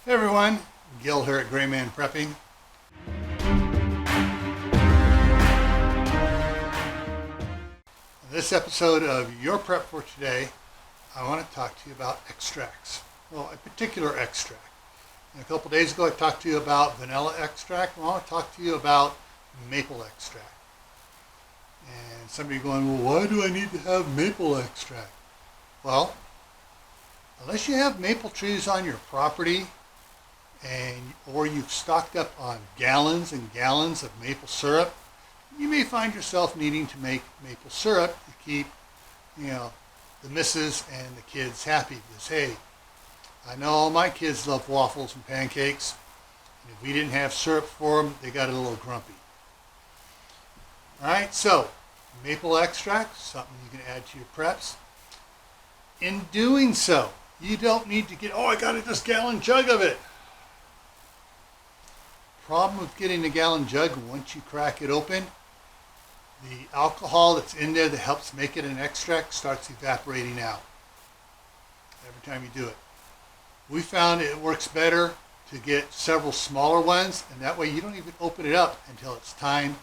Hey everyone, Gil here at graymanprepping. In this episode of Your Prep for Today, I want to talk to you about extracts. Well, a particular extract. And a couple days ago I talked to you about vanilla extract. Well, I want to talk to you about maple extract. And somebody going, well, why do I need to have maple extract? Well, unless you have maple trees on your property, or you've stocked up on gallons and gallons of maple syrup, you may find yourself needing to make maple syrup to keep, the missus and the kids happy. Because, hey, I know all my kids love waffles and pancakes, and if we didn't have syrup for them, they got a little grumpy. All right, so maple extract, something you can add to your preps. In doing so, you don't need to get, I got this gallon jug of it. Problem with getting a gallon jug, once you crack it open, the alcohol that's in there that helps make it an extract starts evaporating out every time you do it. We found it works better to get several smaller ones, and that way you don't even open it up until it's time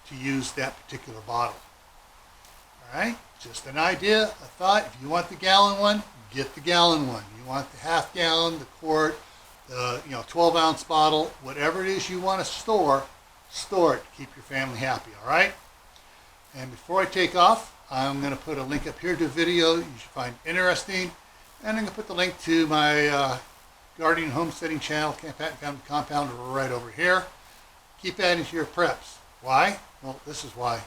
to use that particular bottle. All right, just an idea, a thought. If you want the gallon one, get the gallon one. You want the half gallon, the quart, the 12-ounce bottle, whatever it is you want to store it to keep your family happy, all right? And before I take off, I'm going to put a link up here to a video you should find interesting, and I'm going to put the link to my gardening homesteading channel, Compound, right over here. Keep adding to your preps. Why? Well, this is why.